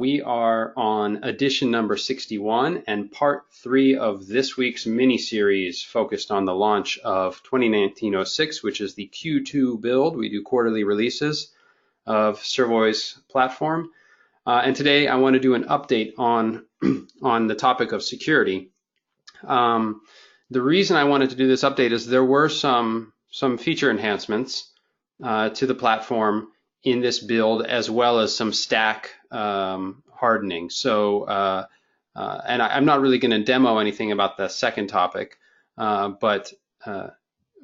We are on edition number 61 and part 3 of this week's mini-series focused on the launch of 2019-06, which is the Q2 build. We do quarterly releases of Servoy's platform. And today I want to do an update on the topic of security. The reason I wanted to do this update is there were some feature enhancements to the platform in this build, as well as some stack hardening. So, and I'm not really going to demo anything about the second topic, but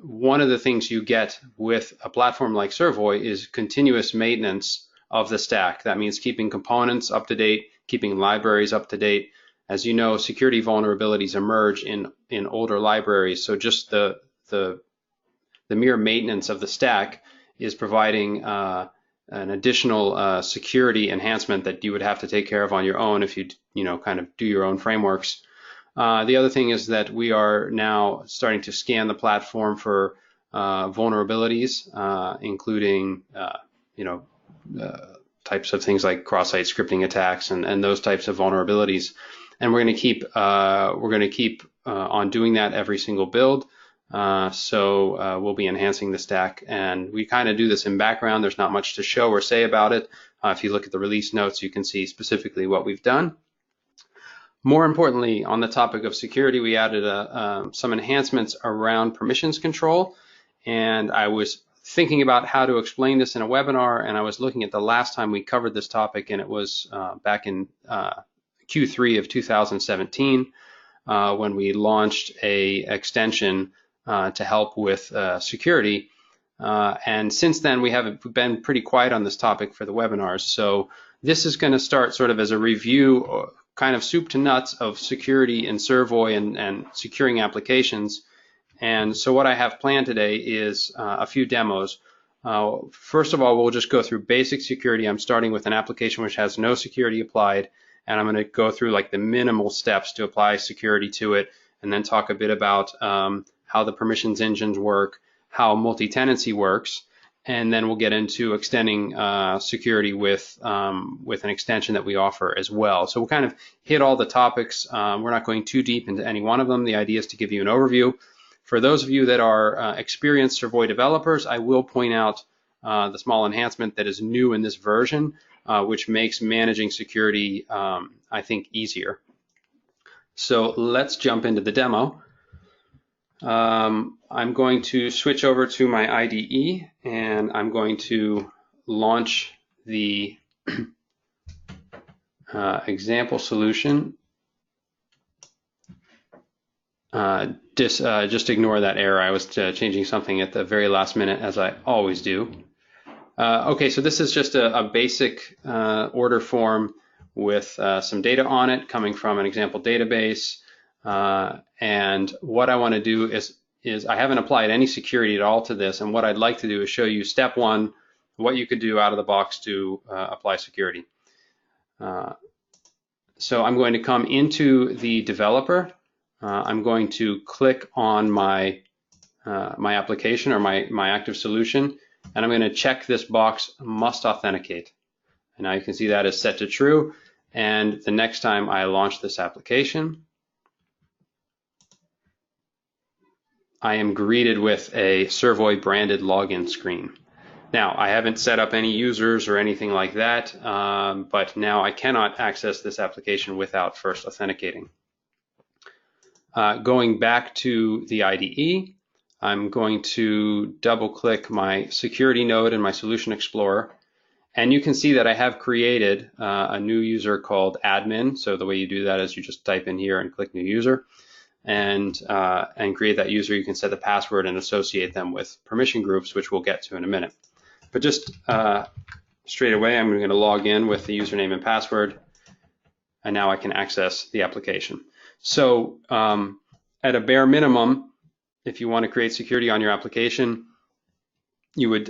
one of the things you get with a platform like Servoy is continuous maintenance of the stack. That means keeping components up to date, keeping libraries up to date. As you know, security vulnerabilities emerge in older libraries, so just the mere maintenance of the stack is providing an additional security enhancement that you would have to take care of on your own if you kind of do your own frameworks. The other thing is that we are now starting to scan the platform for vulnerabilities, including types of things like cross-site scripting attacks and those types of vulnerabilities. And we're going to keep on doing that every single build. So we'll be enhancing the stack, and we kind of do this in background. There's not much to show or say about it. If you look at the release notes, you can see specifically what we've done. More importantly, on the topic of security, we added some enhancements around permissions control, and I was thinking about how to explain this in a webinar, and I was looking at the last time we covered this topic, and it was back in Q3 of 2017 when we launched a extension to help with security. And since then, we have been pretty quiet on this topic for the webinars. So this is going to start sort of as a review, kind of soup to nuts of security in Servoy and securing applications. And so what I have planned today is a few demos. First of all, we'll just go through basic security. I'm starting with an application which has no security applied, and I'm going to go through like the minimal steps to apply security to it, and then talk a bit about how the permissions engines work, how multi-tenancy works, and then we'll get into extending security with an extension that we offer as well. So we'll kind of hit all the topics. We're not going too deep into any one of them. The idea is to give you an overview. For those of you that are experienced Servoy developers, I will point out the small enhancement that is new in this version, which makes managing security, I think, easier. So let's jump into the demo. I'm going to switch over to my IDE, and I'm going to launch the example solution. Just ignore that error. I was changing something at the very last minute, as I always do. Okay, so this is just a basic order form with some data on it coming from an example database. And what I want to do is I haven't applied any security at all to this, and what I'd like to do is show you step one, what you could do out of the box to apply security. So I'm going to come into the developer. I'm going to click on my application or my active solution, and I'm going to check this box, must authenticate. And now you can see that is set to true, and the next time I launch this application, I am greeted with a Servoy branded login screen. Now, I haven't set up any users or anything like that, but now I cannot access this application without first authenticating. Going back to the IDE, I'm going to double click my security node in my Solution Explorer, and you can see that I have created a new user called admin. So the way you do that is you just type in here and click new user, and create that user. You can set the password and associate them with permission groups, which we'll get to in a minute. But just straight away, I'm going to log in with the username and password, and now I can access the application. So at a bare minimum, if you want to create security on your application, you would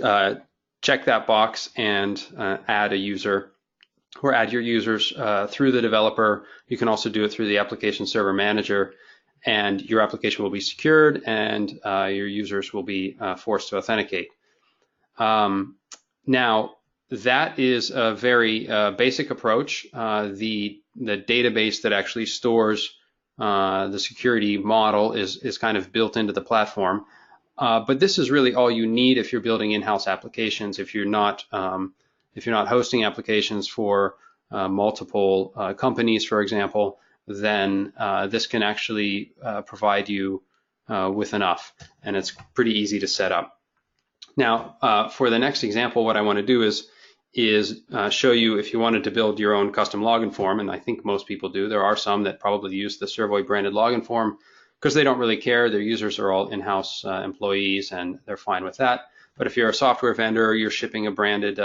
check that box and add a user, or add your users through the developer. You can also do it through the application server manager, and your application will be secured, and your users will be forced to authenticate. Now, that is a very basic approach. The database that actually stores the security model is kind of built into the platform. But this is really all you need if you're building in-house applications. If you're not hosting applications for multiple companies, for example, then this can actually provide you with enough, and it's pretty easy to set up. Now, for the next example, what I want to do is show you if you wanted to build your own custom login form, and I think most people do. There are some that probably use the Servoy branded login form because they don't really care. Their users are all in-house employees, and they're fine with that. But if you're a software vendor, you're shipping a branded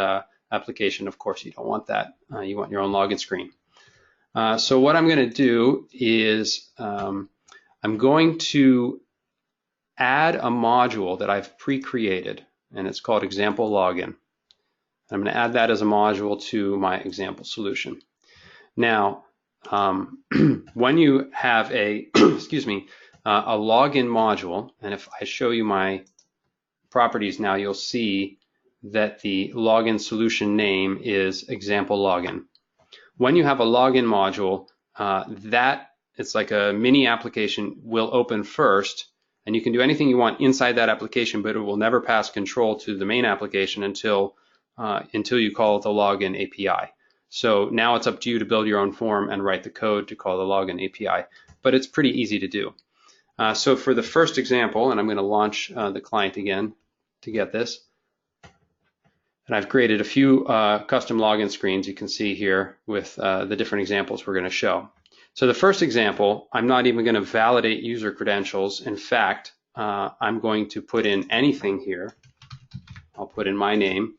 application, of course you don't want that. You want your own login screen. So what I'm going to do is I'm going to add a module that I've pre-created, and it's called example login. I'm going to add that as a module to my example solution. Now, when you have a excuse me, a login module, and if I show you my properties now, you'll see that the login solution name is example login. When you have a login module, that it's like a mini application will open first, and you can do anything you want inside that application, but it will never pass control to the main application until you call the login API. So now it's up to you to build your own form and write the code to call the login API, but it's pretty easy to do. So for the first example, and I'm going to launch the client again to get this, and I've created a few custom login screens you can see here with the different examples we're going to show. So the first example, I'm not even going to validate user credentials. In fact, I'm going to put in anything here. I'll put in my name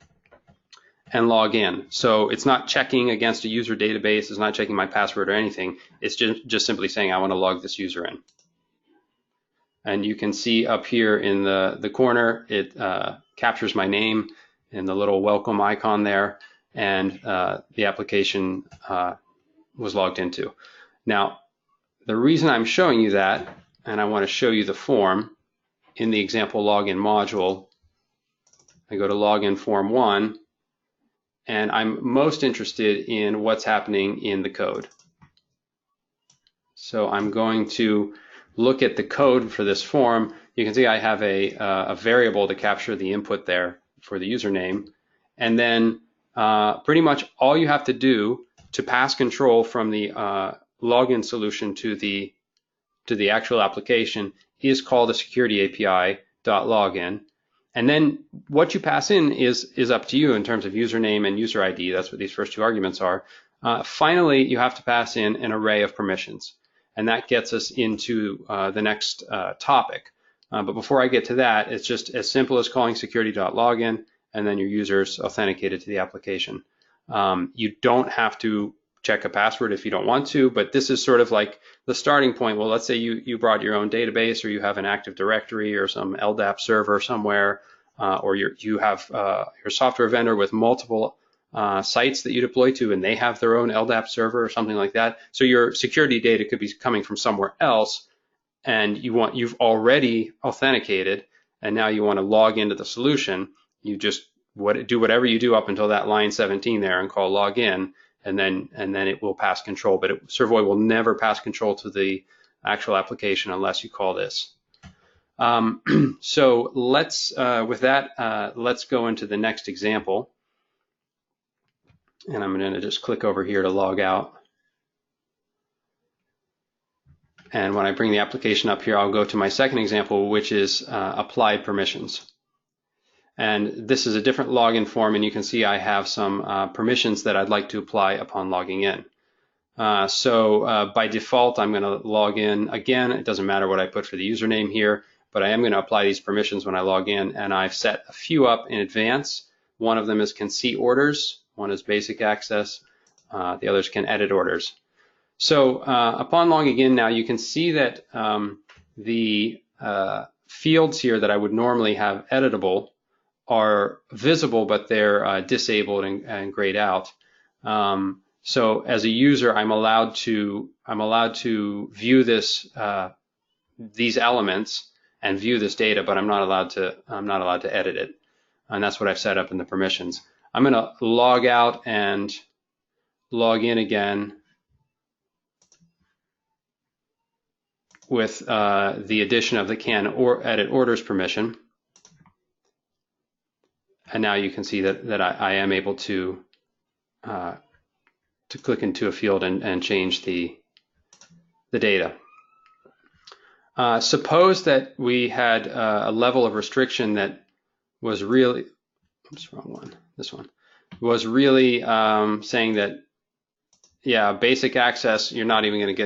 and log in. So it's not checking against a user database, it's not checking my password or anything. It's just simply saying I want to log this user in. And you can see up here in the corner, it captures my name and the little welcome icon there, and the application was logged into. Now, the reason I'm showing you that, and I want to show you the form in the example login module, I go to login form 1, and I'm most interested in what's happening in the code. So I'm going to look at the code for this form. You can see I have a variable to capture the input there for the username, and then pretty much all you have to do to pass control from the login solution to the actual application is call the security API.login. And then what you pass in is up to you in terms of username and user ID. That's what these first two arguments are. Finally, you have to pass in an array of permissions, and that gets us into the next topic. But before I get to that, it's just as simple as calling security.login, and then your user's authenticated to the application. You don't have to check a password if you don't want to, but this is sort of like the starting point. Well, let's say you brought your own database, or you have an Active Directory or some LDAP server somewhere, or you have your software vendor with multiple sites that you deploy to, and they have their own LDAP server or something like that. So your security data could be coming from somewhere else, and you've already authenticated, and now you want to log into the solution. You just do whatever you do up until that line 17 there and call login, and then it will pass control. But Servoy will never pass control to the actual application unless you call this. So let's let's go into the next example, and I'm going to just click over here to log out. And when I bring the application up here, I'll go to my second example, which is applied permissions. And this is a different login form, and you can see I have some permissions that I'd like to apply upon logging in. So by default, I'm going to log in again. It doesn't matter what I put for the username here, but I am going to apply these permissions when I log in, and I've set a few up in advance. One of them is can see orders, one is basic access, the others can edit orders. So upon logging in now, you can see that the fields here that I would normally have editable are visible, but they're disabled and grayed out. So as a user, I'm allowed to view these elements and view this data, but I'm not allowed to edit it. And that's what I've set up in the permissions. I'm going to log out and log in again with the addition of the can or edit orders permission. And now you can see that I am able to click into a field and change the data. Suppose that we had a level of restriction that was really, oops, wrong one, this one, was really saying that, yeah, basic access, you're not even going to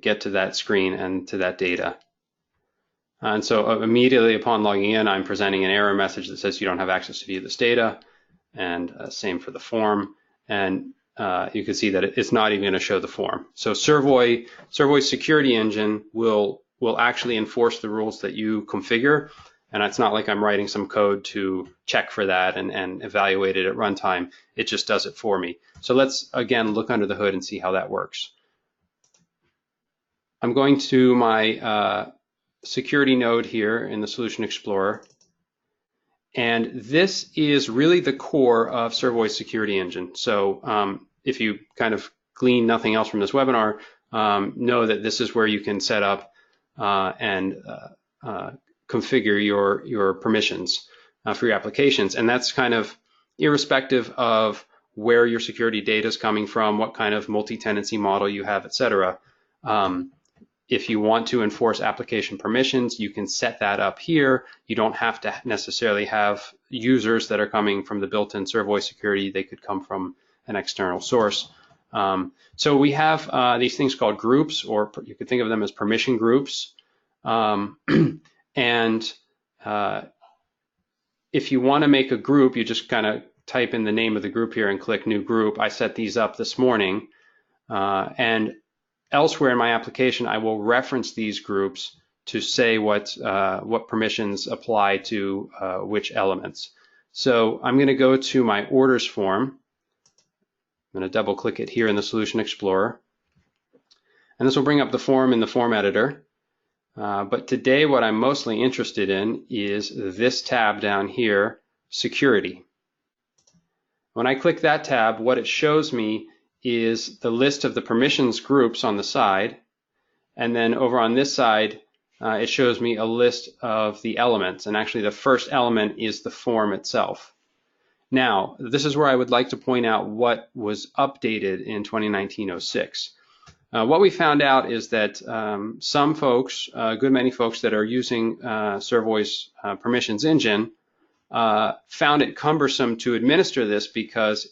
get to that screen and to that data. And so immediately upon logging in, I'm presenting an error message that says you don't have access to view this data, and same for the form. And you can see that it's not even going to show the form. So Servoy Security Engine will actually enforce the rules that you configure, and it's not like I'm writing some code to check for that and evaluate it at runtime. It just does it for me. So let's again look under the hood and see how that works. I'm going to my security node here in the Solution Explorer, and this is really the core of Servoy Security Engine. So if you kind of glean nothing else from this webinar, know that this is where you can set up and configure your permissions for your applications. And that's kind of irrespective of where your security data is coming from, what kind of multi-tenancy model you have, etc. If you want to enforce application permissions, you can set that up here. You don't have to necessarily have users that are coming from the built-in Servoy security. They could come from an external source. So we have these things called groups, or you could think of them as permission groups. And if you want to make a group, you just kind of type in the name of the group here and click New Group. I set these up this morning. And elsewhere in my application, I will reference these groups to say what permissions apply to which elements. So I'm going to go to my orders form. I'm going to double click it here in the Solution Explorer. And this will bring up the form in the form editor. But today what I'm mostly interested in is this tab down here, Security. When I click that tab, what it shows me is the list of the permissions groups on the side, and then over on this side it shows me a list of the elements, and actually the first element is the form itself. Now this is where I would like to point out what was updated in 2019-06. What we found out is that some folks, a good many folks that are using Servoy's permissions engine found it cumbersome to administer this because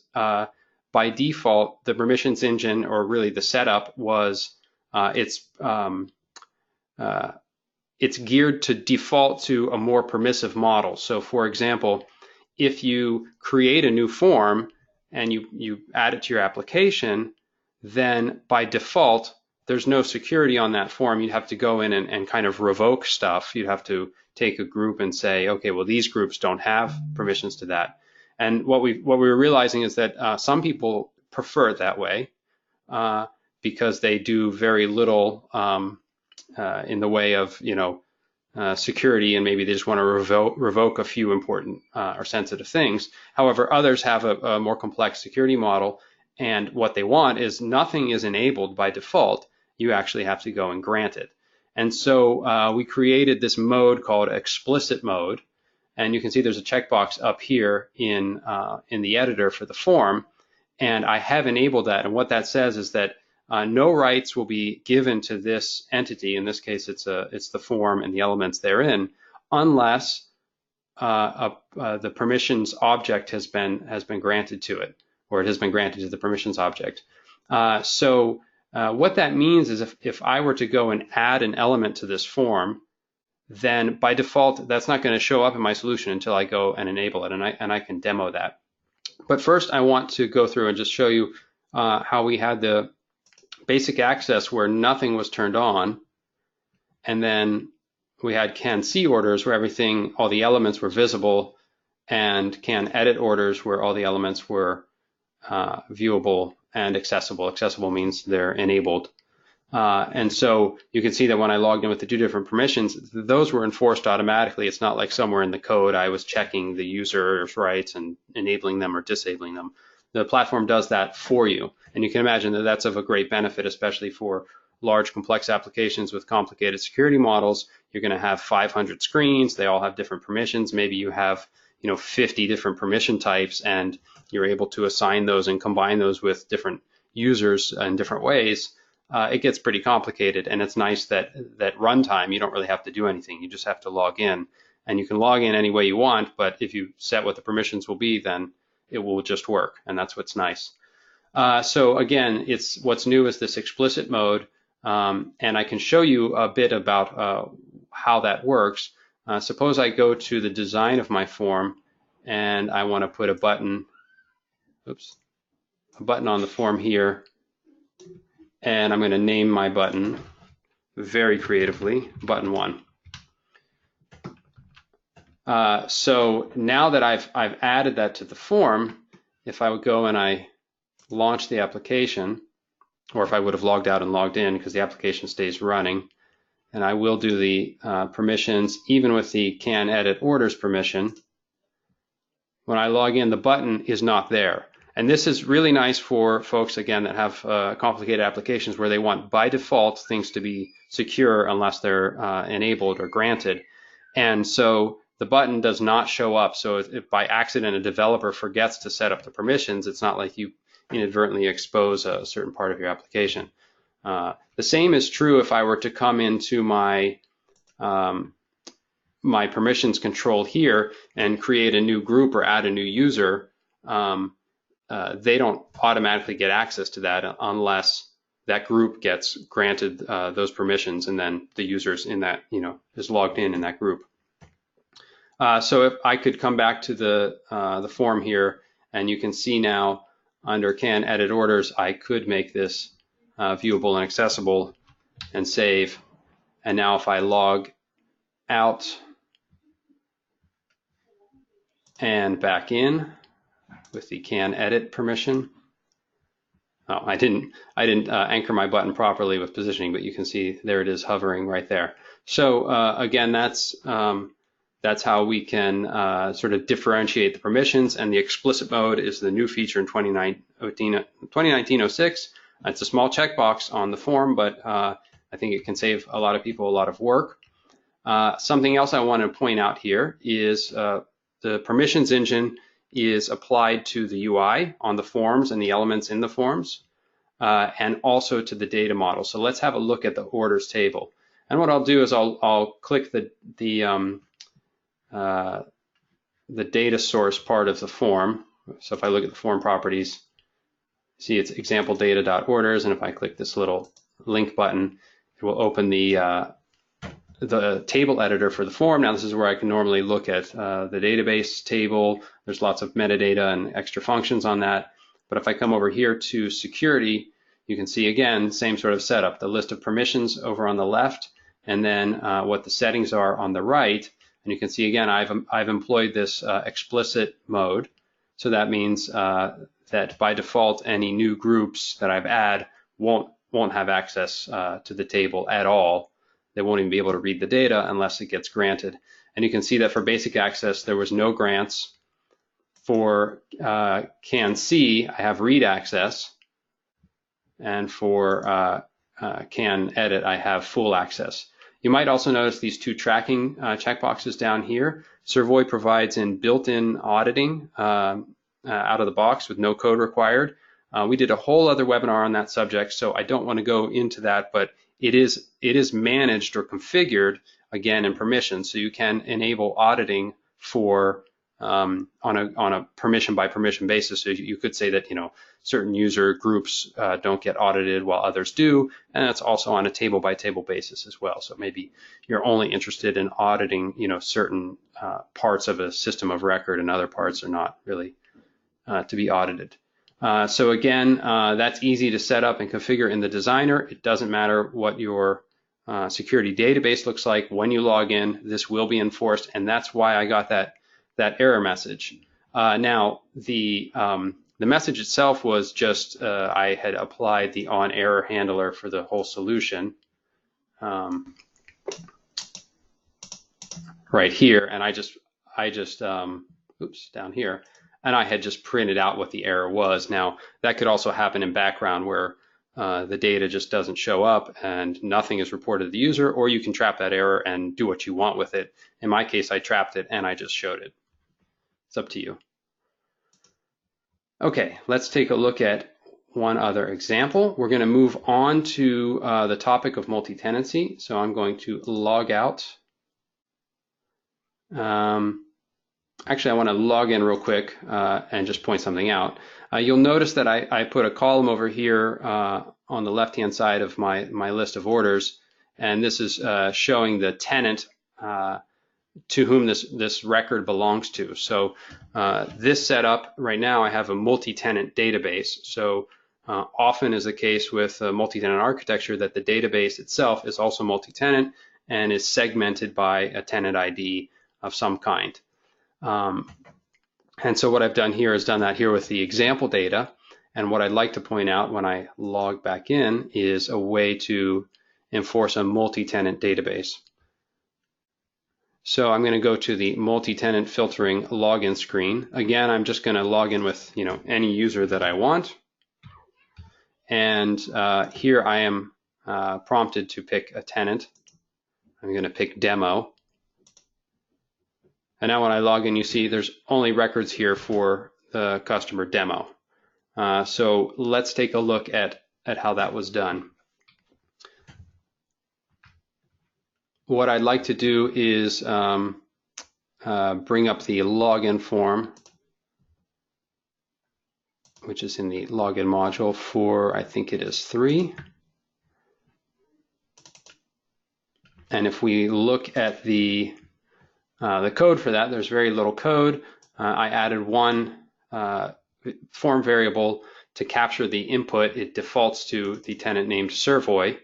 by default, the permissions engine, or really the setup, was it's geared to default to a more permissive model. So for example, if you create a new form and you add it to your application, then by default, there's no security on that form. You'd have to go in and kind of revoke stuff. You'd have to take a group and say, okay, well, these groups don't have permissions to that. And what we were realizing is that some people prefer it that way because they do very little in the way of security, and maybe they just want to revoke a few important or sensitive things. However, others have a more complex security model, and what they want is nothing is enabled by default. You actually have to go and grant it. And so we created this mode called explicit mode. And you can see there's a checkbox up here in the editor for the form, and I have enabled that. And what that says is that no rights will be given to this entity. In this case, it's the form and the elements therein, unless the permissions object has been granted to it, or it has been granted to the permissions object. So what that means is if I were to go and add an element to this form, then by default, that's not going to show up in my solution until I go and enable it, and I can demo that. But first, I want to go through and just show you how we had the basic access where nothing was turned on, and then we had can see orders where all the elements were visible, and can edit orders where all the elements were viewable and accessible. Accessible means they're enabled. And so you can see that when I logged in with the 2 different permissions, those were enforced automatically. It's not like somewhere in the code I was checking the user's rights and enabling them or disabling them. The platform does that for you. And you can imagine that that's of a great benefit, especially for large complex applications with complicated security models. You're going to have 500 screens. They all have different permissions. Maybe you have 50 different permission types, and you're able to assign those and combine those with different users in different ways. It gets pretty complicated, and it's nice that runtime, you don't really have to do anything. You just have to log in, and you can log in any way you want, but if you set what the permissions will be, then it will just work, and that's what's nice. So again, what's new is this explicit mode, and I can show you a bit about how that works. Suppose I go to the design of my form, and I want to put a button on the form here. And I'm going to name my button very creatively, button 1. So now that I've added that to the form, if I would go and I launch the application, or if I would have logged out and logged in, because the application stays running, and I will do the permissions, even with the can edit orders permission, when I log in, the button is not there. And this is really nice for folks, again, that have complicated applications where they want by default things to be secure unless they're enabled or granted. And so the button does not show up. So if by accident a developer forgets to set up the permissions, it's not like you inadvertently expose a certain part of your application. The same is true if I were to come into my my permissions control here and create a new group or add a new user. They don't automatically get access to that unless that group gets granted those permissions, and then the users in that, is logged in that group. So if I could come back to the form here, and you can see now under can edit orders, I could make this viewable and accessible and save. And now if I log out and back in with the can edit permission. Oh, I didn't anchor my button properly with positioning, but you can see there it is hovering right there. So again, that's how we can sort of differentiate the permissions, and the explicit mode is the new feature in 2019-06. It's a small checkbox on the form, but I think it can save a lot of people a lot of work. Something else I want to point out here is the permissions engine is applied to the UI on the forms and the elements in the forms, and also to the data model. So let's have a look at the orders table. And what I'll do is I'll click the data source part of the form. So if I look at the form properties, see it's example data.orders, and if I click this little link button, it will open the table editor for the form. Now this is where I can normally look at the database table. There's lots of metadata and extra functions on that. But if I come over here to security, you can see again, same sort of setup, the list of permissions over on the left, and then what the settings are on the right. And you can see again, I've employed this explicit mode. So that means that by default, any new groups that I've added won't have access to the table at all. They won't even be able to read the data unless it gets granted. And you can see that for basic access, there was no grants. For can C, I have read access. And for can edit, I have full access. You might also notice these 2 tracking checkboxes down here. Servoy provides built-in auditing out of the box with no code required. We did a whole other webinar on that subject, so I don't want to go into that, but it is managed or configured again in permissions, so you can enable auditing for on a permission by permission basis. So you could say that certain user groups don't get audited while others do, and that's also on a table by table basis as well. So maybe you're only interested in auditing certain parts of a system of record, and other parts are not really to be audited. So again, that's easy to set up and configure in the designer. It doesn't matter what your security database looks like. When you log in, this will be enforced, and that's why I got that error message. Now, the The message itself was just I had applied the on-error handler for the whole solution right here, and I just oops, down here, and I had just printed out what the error was. Now that could also happen in background where the data just doesn't show up and nothing is reported to the user, or you can trap that error and do what you want with it. In my case, I trapped it and I just showed it. It's up to you. Okay, let's take a look at one other example. We're going to move on to the topic of multi-tenancy. So I'm going to log out. Actually, I want to log in real quick and just point something out. You'll notice that I put a column over here on the left-hand side of my list of orders, and this is showing the tenant to whom this record belongs to. So this setup right now, I have a multi-tenant database. So often is the case with multi-tenant architecture that the database itself is also multi-tenant and is segmented by a tenant ID of some kind. And so what I've done here is done that here with the example data. And what I'd like to point out when I log back in is a way to enforce a multi-tenant database. So I'm going to go to the multi-tenant filtering login screen. Again, I'm just going to log in with any user that I want. And here I am prompted to pick a tenant. I'm going to pick demo. And now when I log in, you see there's only records here for the customer demo. So let's take a look at how that was done. What I'd like to do is bring up the login form, which is in the login module for, I think it is 3. And if we look at the code for that, there's very little code. I added one form variable to capture the input. It defaults to the tenant named Servoy,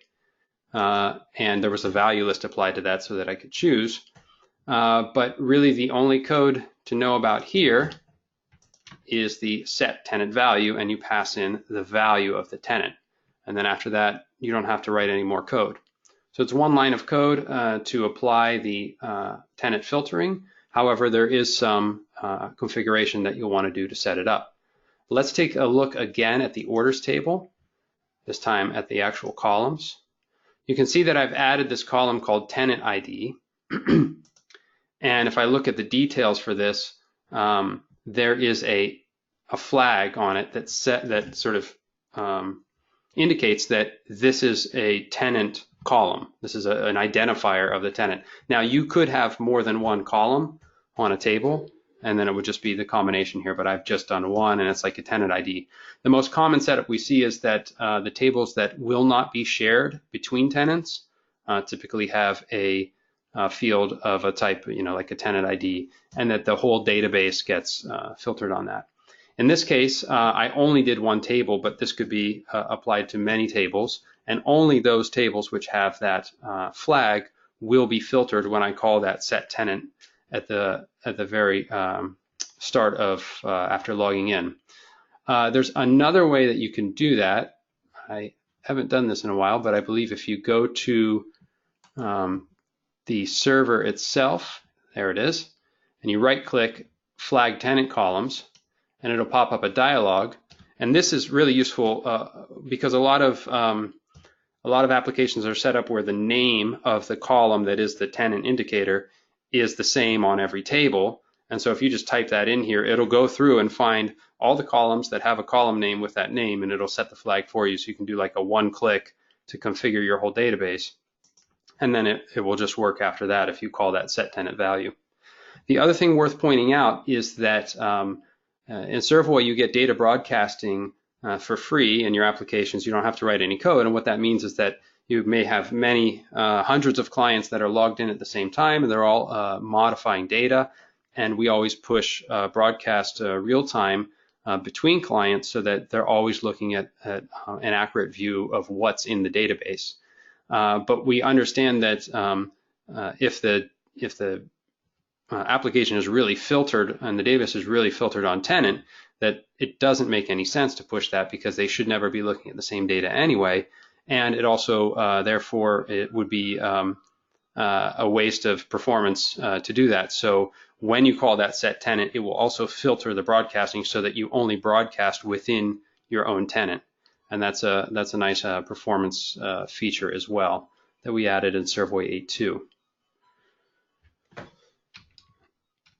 and there was a value list applied to that so that I could choose. But really the only code to know about here is the set tenant value, and you pass in the value of the tenant. And then after that, you don't have to write any more code. So it's one line of code to apply the tenant filtering. However, there is some configuration that you'll want to do to set it up. Let's take a look again at the orders table, this time at the actual columns. You can see that I've added this column called tenant ID. And if I look at the details for this, there is a flag on it that sort of indicates that this is a tenant column. This is an identifier of the tenant. Now you could have more than one column on a table, and then it would just be the combination here, but I've just done one, and it's like a tenant ID. The most common setup we see is that the tables that will not be shared between tenants typically have a field of a type, like a tenant ID, and that the whole database gets filtered on that. In this case, I only did one table, but this could be applied to many tables, and only those tables which have that flag will be filtered when I call that set tenant at the very start of after logging in. There's another way that you can do that. I haven't done this in a while, but I believe if you go to the server itself, there it is, and you right-click Flag Tenant Columns, and it'll pop up a dialog. And this is really useful because a lot of applications are set up where the name of the column that is the tenant indicator is the same on every table. And so if you just type that in here, it'll go through and find all the columns that have a column name with that name, and it'll set the flag for you. So you can do like a one-click to configure your whole database. And then it will just work after that if you call that set tenant value. The other thing worth pointing out is that in Servoy, you get data broadcasting for free in your applications. You don't have to write any code. And what that means is that you may have many hundreds of clients that are logged in at the same time, and they're all modifying data. And we always push broadcast real time between clients so that they're always looking at an accurate view of what's in the database. But we understand that if the application is really filtered and the database is really filtered on tenant, that it doesn't make any sense to push that because they should never be looking at the same data anyway. And it also, therefore, it would be a waste of performance to do that. So when you call that set tenant, it will also filter the broadcasting so that you only broadcast within your own tenant. And that's a nice performance feature as well that we added in Servoy 8.2.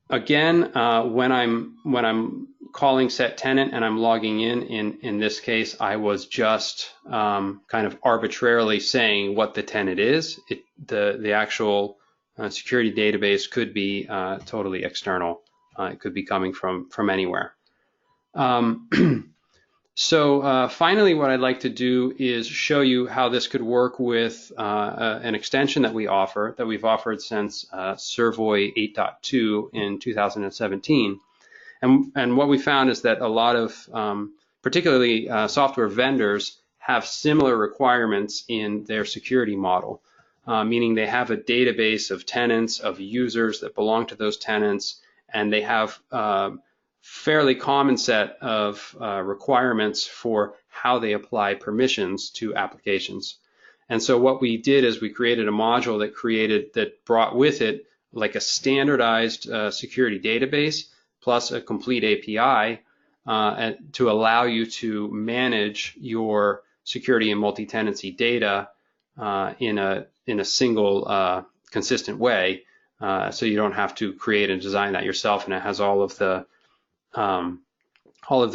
Again, when I'm calling set tenant and I'm logging in this case, I was just kind of arbitrarily saying what the tenant is. The actual security database could be totally external. It could be coming from anywhere. So finally, what I'd like to do is show you how this could work with an extension that we've offered since Servoy 8.2 in 2017. And what we found is that a lot of, particularly software vendors, have similar requirements in their security model, meaning they have a database of tenants, of users that belong to those tenants, and they have fairly common set of requirements for how they apply permissions to applications. And so what we did is we created a module that brought with it like a standardized security database plus a complete API to allow you to manage your security and multi-tenancy data in a single consistent way, so you don't have to create and design that yourself, and it has all of the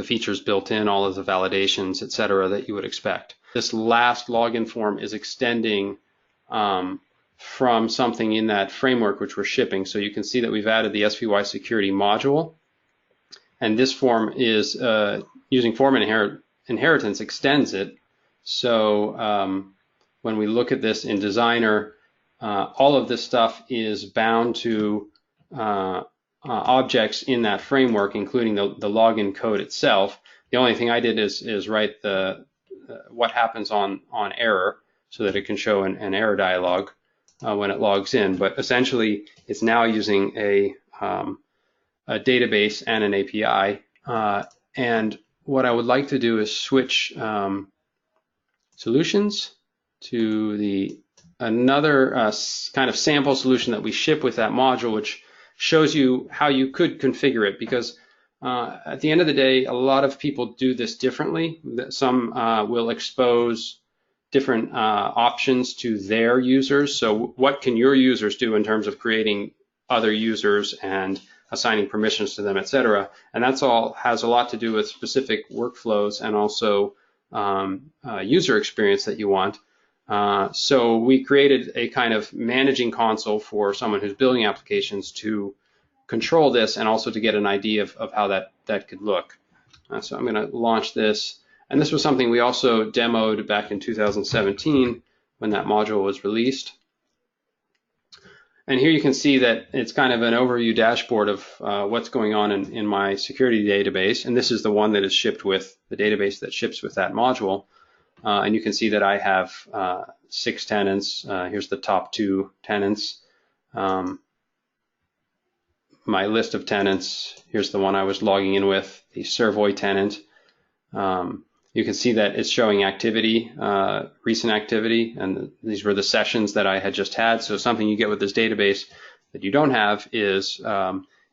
features built in, all of the validations, etc., that you would expect. This last login form is extending from something in that framework which we're shipping. So you can see that we've added the Svy Security module, and this form is using form inheritance extends it. So when we look at this in Designer, all of this stuff is bound to objects in that framework, including the login code itself. The only thing I did is write what happens on error so that it can show an error dialog when it logs in. But essentially, it's now using a database and an API. And what I would like to do is switch solutions to another kind of sample solution that we ship with that module, which shows you how you could configure it, because at the end of the day, a lot of people do this differently. Some will expose different options to their users. So what can your users do in terms of creating other users and assigning permissions to them, etc.? And that's all has a lot to do with specific workflows and also user experience that you want. So we created a kind of managing console for someone who's building applications to control this and also to get an idea of how that could look. So I'm going to launch this. And this was something we also demoed back in 2017 when that module was released. And here you can see that it's kind of an overview dashboard of what's going on in my security database. And this is the one that is shipped with the database that ships with that module. And you can see that I have 6 tenants. Here's the top 2 tenants. My list of tenants, here's the one I was logging in with, the Servoy tenant. You can see that it's showing activity, recent activity, and these were the sessions that I had just had. So something you get with this database that you don't have is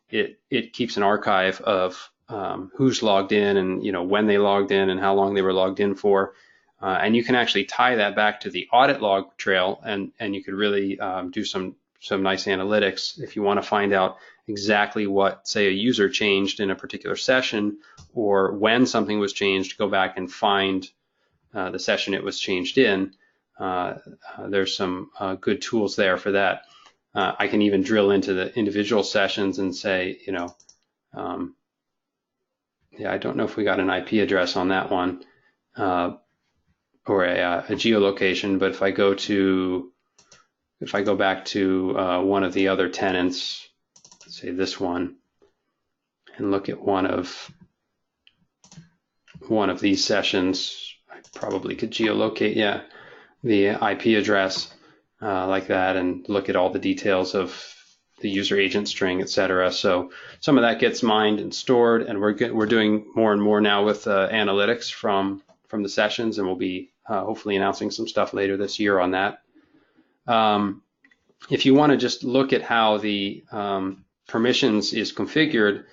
it keeps an archive of who's logged in and when they logged in and how long they were logged in for. And you can actually tie that back to the audit log trail, and you could really do some nice analytics if you want to find out exactly what, say, a user changed in a particular session, or when something was changed, go back and find the session it was changed in. There's some good tools there for that. I can even drill into the individual sessions and say, yeah, I don't know if we got an IP address on that one. Or a geolocation, but if I go back to one of the other tenants, let's say this one, and look at one of these sessions, I probably could geolocate, yeah, the IP address like that, and look at all the details of the user agent string, etc. So some of that gets mined and stored, and we're doing more and more now with analytics from the sessions, and we'll be hopefully announcing some stuff later this year on that. If you want to just look at how the permissions is configured,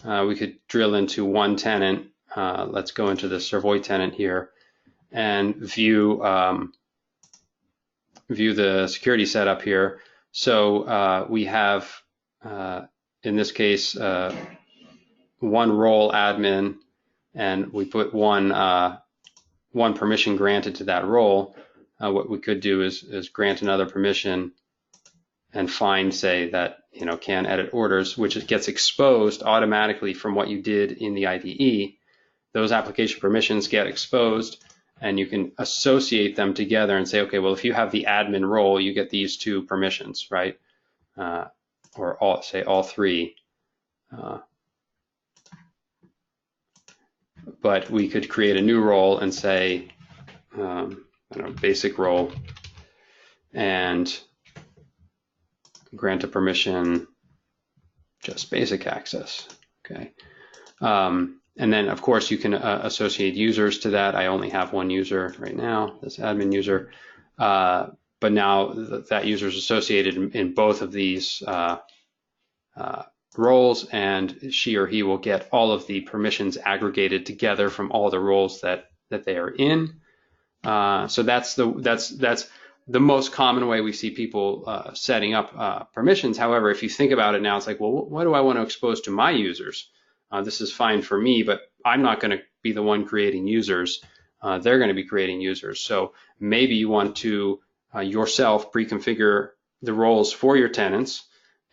we could drill into one tenant. Let's go into the Servoy tenant here and view the security setup here. So we have, in this case, one role admin, and we put one permission granted to that role. What we could do is grant another permission and find, say, that can edit orders, which gets exposed automatically from what you did in the IDE. Those application permissions get exposed, and you can associate them together and say, okay, well, if you have the admin role, you get these two permissions, right? Or all three. But we could create a new role and say, I don't know, basic role, and grant a permission just basic access. Okay. And then, of course, you can associate users to that. I only have one user right now, this admin user. But now that user is associated in both of these roles, and she or he will get all of the permissions aggregated together from all the roles that they are in. So that's the most common way we see people setting up permissions. However, if you think about it now, it's like, well, what do I want to expose to my users? This is fine for me, but I'm not going to be the one creating users. They're going to be creating users. So maybe you want to yourself pre-configure the roles for your tenants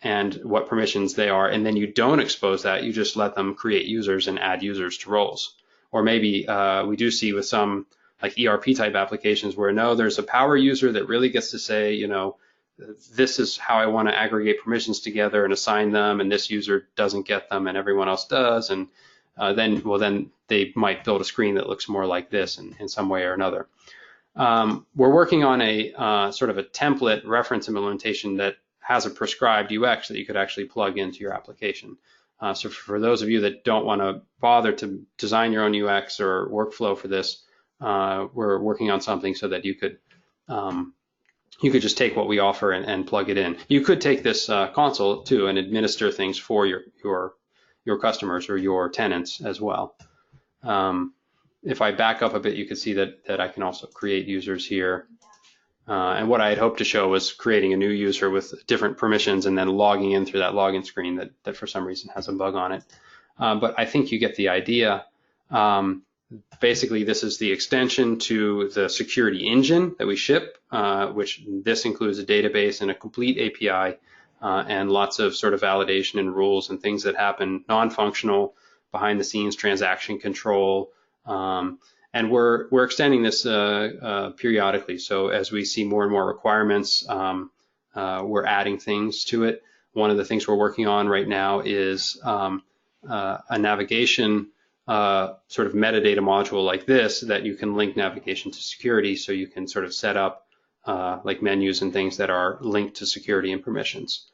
and what permissions they are, and then you don't expose that. You just let them create users and add users to roles. Or maybe we do see with some like ERP type applications where no, there's a power user that really gets to say, this is how I want to aggregate permissions together and assign them, and this user doesn't get them and everyone else does, and then they might build a screen that looks more like this in some way or another. We're working on a sort of a template reference implementation that has a prescribed UX that you could actually plug into your application. So for those of you that don't want to bother to design your own UX or workflow for this, we're working on something so that you could just take what we offer and plug it in. You could take this console too and administer things for your customers or your tenants as well. If I back up a bit, you can see that I can also create users here. And what I had hoped to show was creating a new user with different permissions and then logging in through that login screen that for some reason has a bug on it. But I think you get the idea. Basically, this is the extension to the security engine that we ship, which this includes a database and a complete API and lots of sort of validation and rules and things that happen non-functional, behind the scenes transaction control. And we're extending this periodically. So as we see more and more requirements, we're adding things to it. One of the things we're working on right now is a navigation sort of metadata module like this that you can link navigation to security, so you can sort of set up like menus and things that are linked to security and permissions.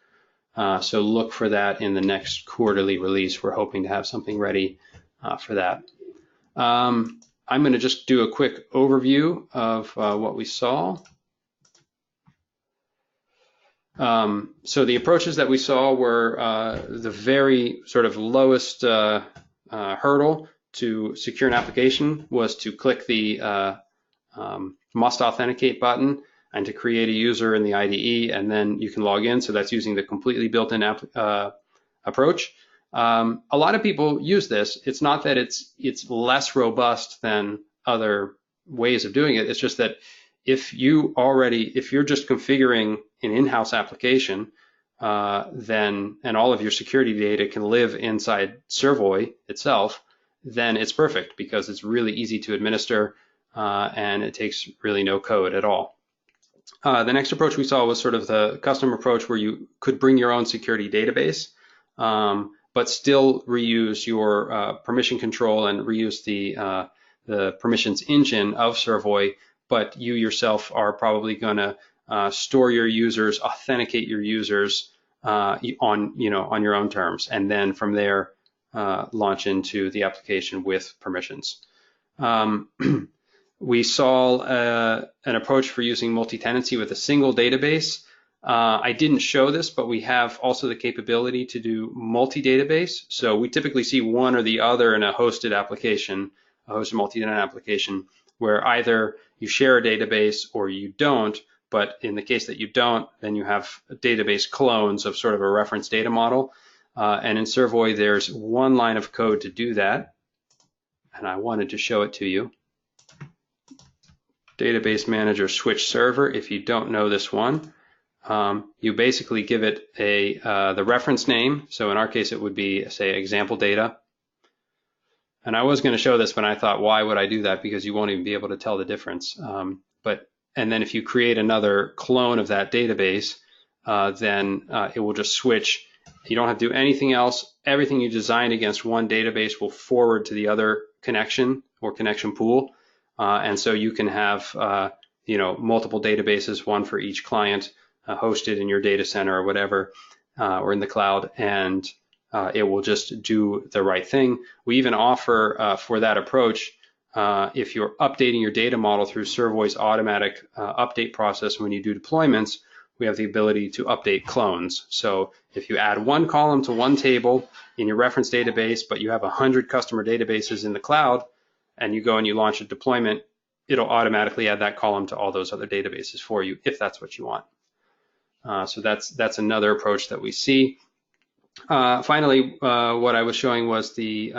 So look for that in the next quarterly release. We're hoping to have something ready for that. I'm going to just do a quick overview of what we saw. So the approaches that we saw were the very sort of lowest hurdle to secure an application was to click the must authenticate button and to create a user in the IDE, and then you can log in. So that's using the completely built-in approach. A lot of people use this. It's not that it's less robust than other ways of doing it. It's just that if you're just configuring an in-house application, then and all of your security data can live inside Servoy itself, then it's perfect because it's really easy to administer and it takes really no code at all. The next approach we saw was sort of the custom approach where you could bring your own security database, but still reuse your permission control and reuse the permissions engine of Servoy, but you yourself are probably going to store your users, authenticate your users, on your own terms, and then from there launch into the application with permissions. We saw an approach for using multi-tenancy with a single database. I didn't show this, but we have also the capability to do multi-database. So we typically see one or the other in a hosted application, a hosted multi-tenant application, where either you share a database or you don't. But in the case that you don't, then you have database clones of sort of a reference data model. And in Servoy, there's one line of code to do that. And I wanted to show it to you. Database Manager Switch Server. If you don't know this one, you basically give it the reference name. So in our case, it would be, say, example data. And I was going to show this, but I thought, why would I do that? Because you won't even be able to tell the difference. And then if you create another clone of that database, then it will just switch. You don't have to do anything else. Everything you designed against one database will forward to the other connection or connection pool. And so you can have multiple databases, one for each client, hosted in your data center or whatever, or in the cloud, and it will just do the right thing. We even offer for that approach, if you're updating your data model through Servoy's automatic update process when you do deployments, we have the ability to update clones. So if you add one column to one table in your reference database, but you have 100 customer databases in the cloud, and you go and you launch a deployment, it'll automatically add that column to all those other databases for you, if that's what you want. So that's another approach that we see. Finally, what I was showing was the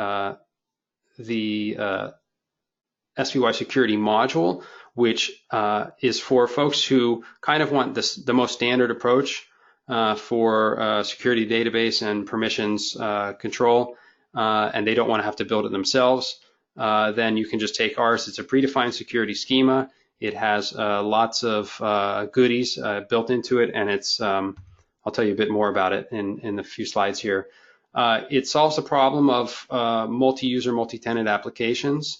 SVY Security module, which is for folks who kind of want the most standard approach for security database and permissions control, and they don't want to have to build it themselves. Then you can just take ours. It's a predefined security schema. It has lots of goodies built into it, and it's I'll tell you a bit more about it in the few slides here. It solves the problem of multi-user, multi-tenant applications.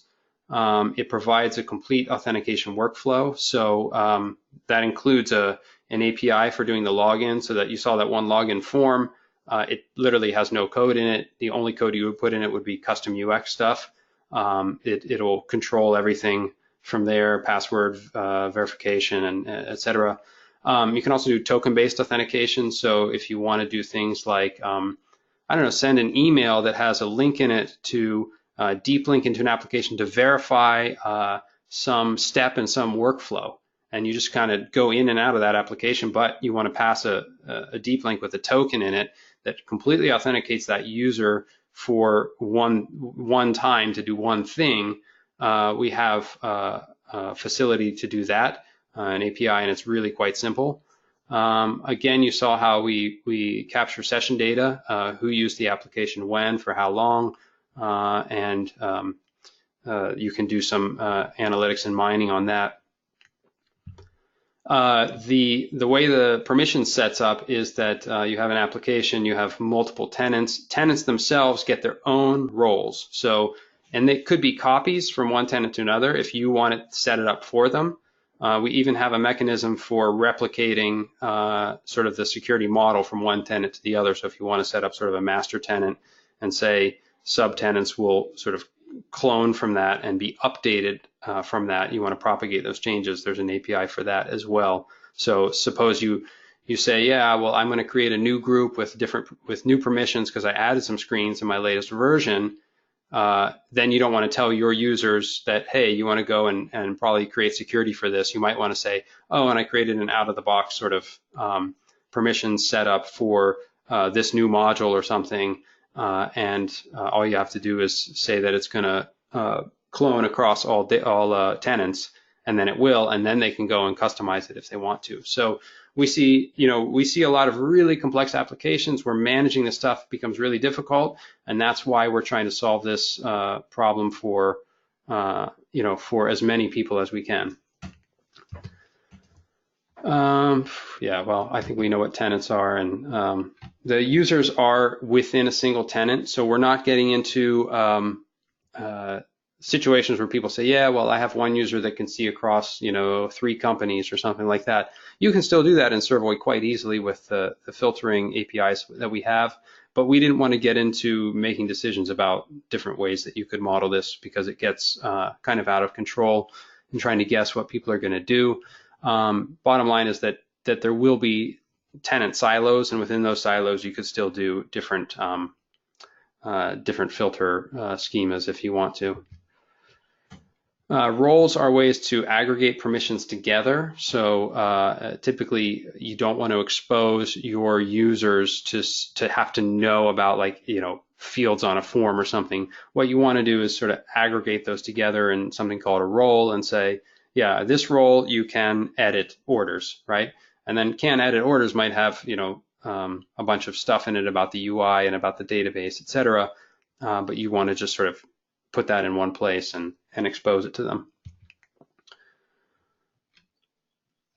It provides a complete authentication workflow. So that includes an API for doing the login, so that you saw that one login form. It literally has no code in it. The only code you would put in it would be custom UX stuff. It'll control everything from there, password verification, and et cetera. You can also do token-based authentication. So if you want to do things like, I don't know, send an email that has a link in it to deep link into an application to verify some step in some workflow, and you just kind of go in and out of that application, but you want to pass a deep link with a token in it that completely authenticates that user for one time to do one thing. We have a facility to do that, an API, and it's really quite simple. Again, you saw how we capture session data, who used the application when, for how long, and you can do some analytics and mining on that. The way the permission sets up is that you have an application, you have multiple tenants. Tenants themselves get their own roles. So, and they could be copies from one tenant to another if you want to set it up for them. We even have a mechanism for replicating sort of the security model from one tenant to the other. So if you want to set up sort of a master tenant and say subtenants will sort of clone from that and be updated from that, you want to propagate those changes, there's an API for that as well. So suppose you say, yeah, well, I'm going to create a new group with new permissions because I added some screens in my latest version. Then you don't want to tell your users that, hey, you want to go and probably create security for this. You might want to say, oh, and I created an out-of-the-box sort of permission setup for this new module or something. And all you have to do is say that it's going to clone across all tenants, and then it will, and then they can go and customize it if they want to. So we see a lot of really complex applications where managing this stuff becomes really difficult, and that's why we're trying to solve this problem for as many people as we can. Yeah, well, I think we know what tenants are, and the users are within a single tenant, so we're not getting into situations where people say, yeah, well, I have one user that can see across, 3 companies or something like that. You can still do that in Servoy quite easily with the filtering APIs that we have, but we didn't want to get into making decisions about different ways that you could model this because it gets kind of out of control and trying to guess what people are going to do. Bottom line is that there will be tenant silos, and within those silos, you could still do different filter schemas if you want to. Roles are ways to aggregate permissions together. So typically, you don't want to expose your users to have to know about, like, fields on a form or something. What you want to do is sort of aggregate those together in something called a role and say, yeah, this role you can edit orders, right? And then can edit orders might have, a bunch of stuff in it about the UI and about the database, et cetera. But you want to just sort of put that in one place and expose it to them.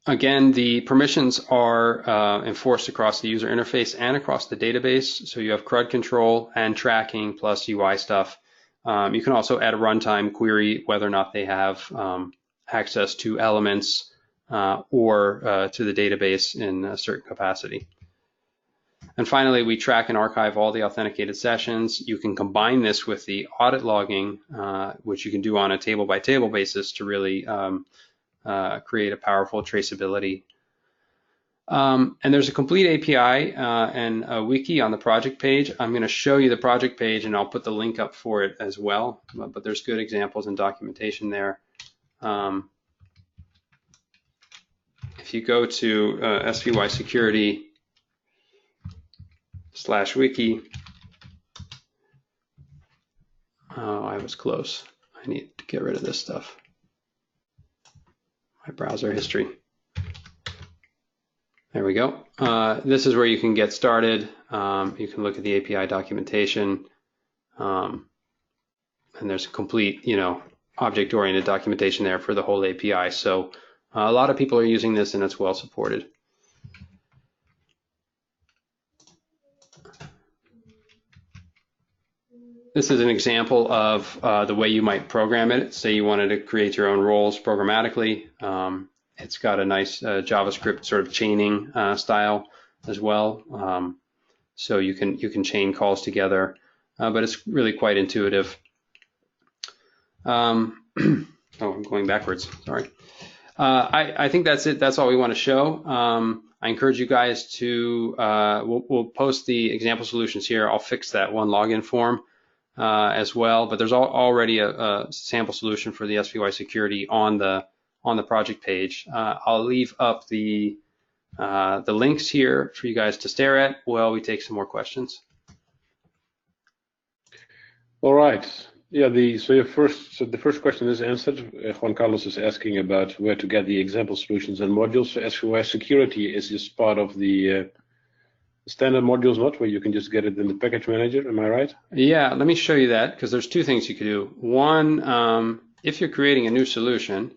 Again, the permissions are enforced across the user interface and across the database. So you have CRUD control and tracking plus UI stuff. You can also add a runtime query whether or not they have access to elements or to the database in a certain capacity. And finally, we track and archive all the authenticated sessions. You can combine this with the audit logging, which you can do on a table-by-table basis to really create a powerful traceability. And there's a complete API and a wiki on the project page. I'm going to show you the project page, and I'll put the link up for it as well. But there's good examples and documentation there. If you go to Svy Security /wiki. Oh, I was close. I need to get rid of this stuff. My browser history. There we go. This is where you can get started. You can look at the API documentation. And there's a complete, object-oriented documentation there for the whole API. So a lot of people are using this, and it's well supported. This is an example of the way you might program it. Say you wanted to create your own roles programmatically. It's got a nice JavaScript sort of chaining style as well. So you can chain calls together, but it's really quite intuitive. Oh, I'm going backwards. Sorry. I think that's it. That's all we want to show. I encourage you guys to, we'll post the example solutions here. I'll fix that one login form as well, but there's already a sample solution for the Svy Security on the project page. I'll leave up the links here for you guys to stare at while we take some more questions. All right. Yeah, the first question is answered. Juan Carlos is asking about where to get the example solutions and modules. So Svy Security is just part of the standard modules, not where you can just get it in the package manager. Am I right? Yeah, let me show you that, because there's two things you could do. One, if you're creating a new solution,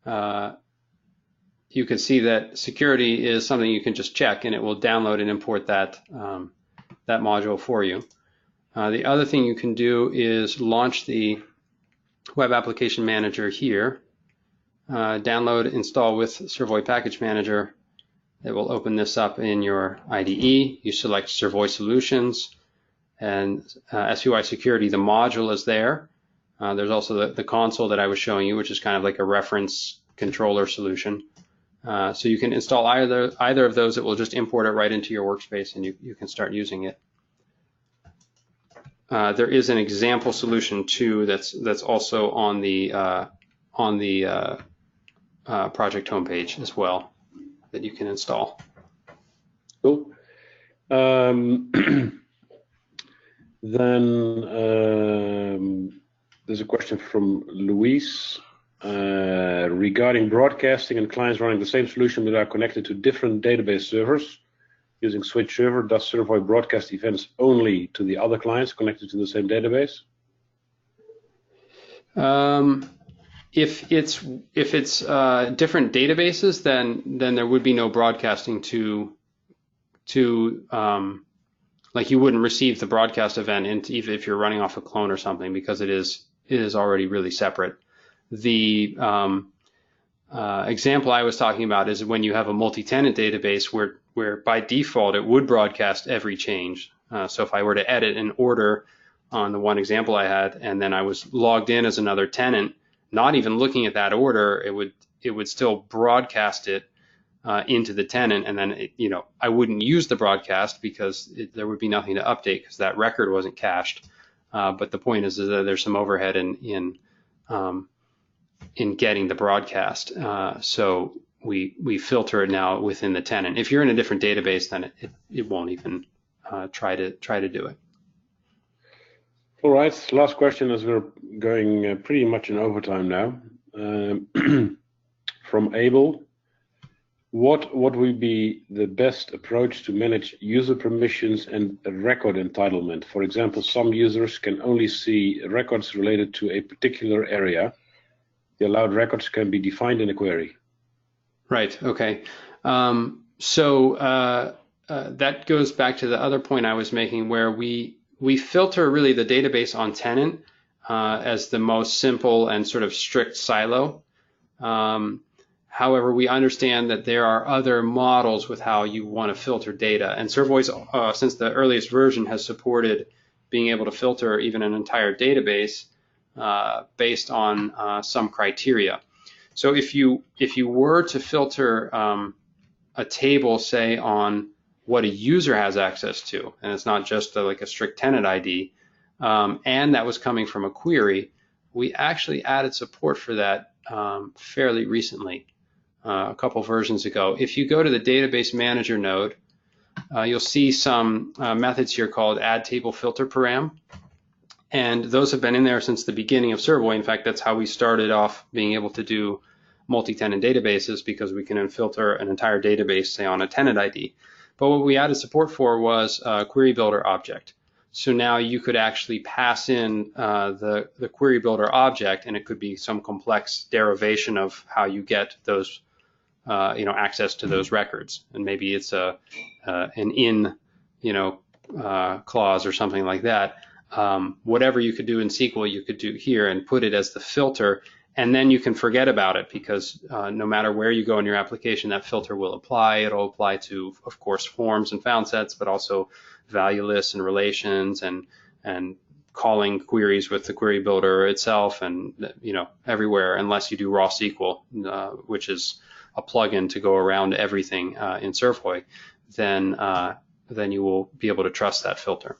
you can see that security is something you can just check, and it will download and import that module for you. The other thing you can do is launch the web application manager here, download, install with Servoy package manager. It will open this up in your IDE. You select Servoy solutions, and Svy Security, the module is there. There's also the console that I was showing you, which is kind of like a reference controller solution. So you can install either of those. It will just import it right into your workspace, and you can start using it. There is an example solution too that's also on the project homepage as well that you can install. Cool. Then there's a question from Luis regarding broadcasting and clients running the same solution but are connected to different database servers. Using switch server, does Servoy broadcast events only to the other clients connected to the same database? If it's different databases, then there would be no broadcasting to like you wouldn't receive the broadcast event even if you're running off a clone or something, because it is already really separate. The example I was talking about is when you have a multi-tenant database where by default it would broadcast every change. So if I were to edit an order on the one example I had, and then I was logged in as another tenant, not even looking at that order, it would still broadcast it into the tenant, and then I wouldn't use the broadcast because there would be nothing to update because that record wasn't cached. But the point is that there's some overhead in getting the broadcast. So we filter it now within the tenant. If you're in a different database, then it won't even try to do it. All right, last question, as we're going pretty much in overtime now. From Abel, what would be the best approach to manage user permissions and record entitlement? For example, some users can only see records related to a particular area. The allowed records can be defined in a query. Right, okay. So that goes back to the other point I was making, where we filter really the database on tenant as the most simple and sort of strict silo. However, we understand that there are other models with how you want to filter data, and Servoy, since the earliest version, has supported being able to filter even an entire database based on some criteria. So if you were to filter a table, say, on what a user has access to, and it's not just like a strict tenant ID, and that was coming from a query, we actually added support for that fairly recently, a couple versions ago. If you go to the database manager node, you'll see some methods here called add table filter param, and those have been in there since the beginning of Servoy. In fact, that's how we started off being able to do multi-tenant databases, because we can filter an entire database, say, on a tenant ID. But what we added support for was a query builder object. So now you could actually pass in the query builder object, and it could be some complex derivation of how you get those, access to those records. And maybe it's an in, clause or something like that. Whatever you could do in SQL, you could do here and put it as the filter. And then you can forget about it, because no matter where you go in your application, that filter will apply. It'll apply to, of course, forms and found sets, but also value lists and relations, and calling queries with the query builder itself, and everywhere, unless you do raw SQL, which is a plugin to go around everything in Servoy, then you will be able to trust that filter.